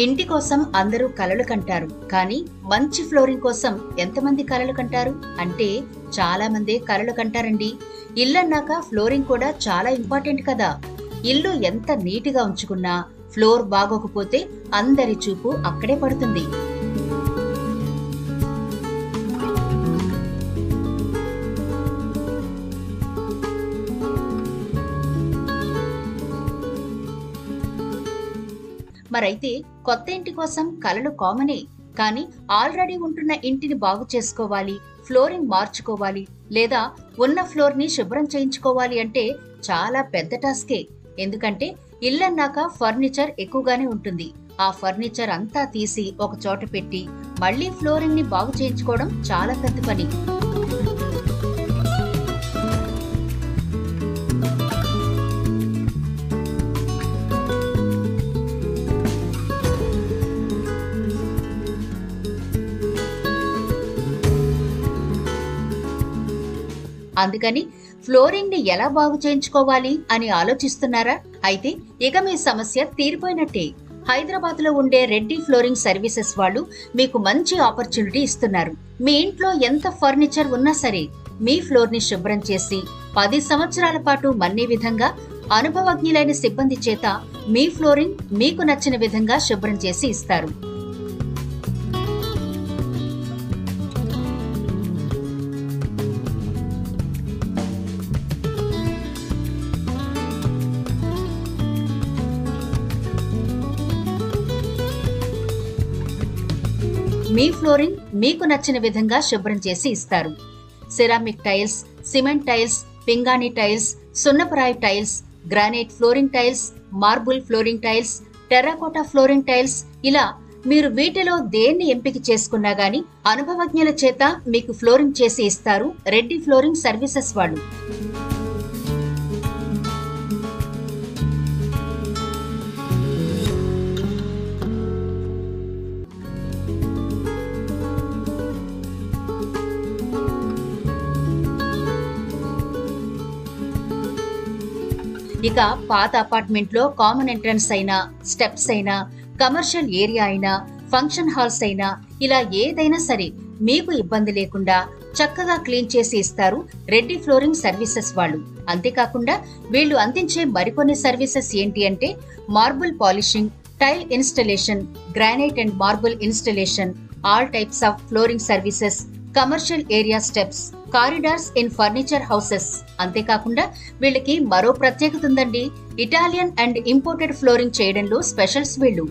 ఇంటి కోసం అందరూ కలలు కంటారు, కానీ మంచి ఫ్లోరింగ్ కోసం ఎంతమంది కలలు కంటారు అంటే చాలా మంది కలలు కంటారండి. ఇల్లన్నాక ఫ్లోరింగ్ కూడా చాలా ఇంపార్టెంట్ కదా. ఇల్లు ఎంత నీటిగా ఉంచుకున్నా ఫ్లోర్ బాగోకపోతే అందరి చూపు అక్కడే పడుతుంది. మరైతే కొత్త ఇంటి కోసం కలలు కామనే, కానీ ఆల్రెడీ ఉంటున్న ఇంటిని బాగు చేసుకోవాలి, ఫ్లోరింగ్ మార్చుకోవాలి, లేదా ఉన్న ఫ్లోర్ ని శుభ్రం చేయించుకోవాలి అంటే చాలా పెద్ద టాస్కే. ఎందుకంటే ఇల్లన్నాక ఫర్నిచర్ ఎక్కువగానే ఉంటుంది. ఆ ఫర్నిచర్ అంతా తీసి ఒక చోట పెట్టి మళ్లీ ఫ్లోరింగ్ ని బాగు చేయించుకోవడం చాలా పెద్ద పని. అందుకని ఫ్లోరింగ్ ని ఎలా బాగు చేయించుకోవాలి అని ఆలోచిస్తున్నారా? అయితే ఇక మీ సమస్య తీరిపోయినట్టే. హైదరాబాద్ లో ఉండే రెడ్డి ఫ్లోరింగ్ సర్వీసెస్ వాళ్ళు మీకు మంచి ఆపర్చునిటీ ఇస్తున్నారు. మీ ఇంట్లో ఎంత ఫర్నిచర్ ఉన్నా సరే మీ ఫ్లోర్ ని శుభ్రం చేసి 10 సంవత్సరాల పాటు మన్నే విధంగా అనుభవజ్ఞులైన సిబ్బంది చేత మీ ఫ్లోరింగ్ మీకు నచ్చిన విధంగా శుభ్రం చేసి ఇస్తారు. మీ ఫ్లోరింగ్ మీకు నచ్చిన విధంగా శుభ్రం చేసి ఇస్తారు. సిరామిక్ టైల్స్, సిమెంట్ టైల్స్, పింగాణి టైల్స్, సున్నపరాయి tiles, granite flooring tiles, marble flooring tiles, terracotta flooring tiles, ఇలా మీరు వీటిలో దేన్ని ఎంపిక చేసుకున్నా గానీ అనుభవజ్ఞుల చేత మీకు ఫ్లోరింగ్ చేసి ఇస్తారు రెడ్డి ఫ్లోరింగ్ సర్వీసెస్ వాళ్ళు. ఇక పాత అపార్ట్మెంట్ లో కామన్ ఎంట్రన్స్ అయినా, స్టెప్స్ అయినా, కమర్షియల్ ఏరియా అయినా, ఫంక్షన్ హాల్స్ అయినా, ఇలా ఏదైనా సరే మీకు ఇబ్బంది లేకుండా చక్కగా క్లీన్ చేసి ఇస్తారు రెడ్డి ఫ్లోరింగ్ సర్వీసెస్ వాళ్ళు. అంతేకాకుండా వీళ్ళు అందించే మరికొన్ని సర్వీసెస్ ఏంటి అంటే marble polishing, tile installation, granite and marble installation, all types of flooring services, commercial area steps, corridors in furniture houses. అంతేకాకుండా వీళ్ళకి మరో ప్రత్యేకత ఉందండి. ఇటాలియన్ అండ్ ఇంపోర్టెడ్ ఫ్లోరింగ్ చేయడంలో స్పెషల్స్ వీళ్ళు.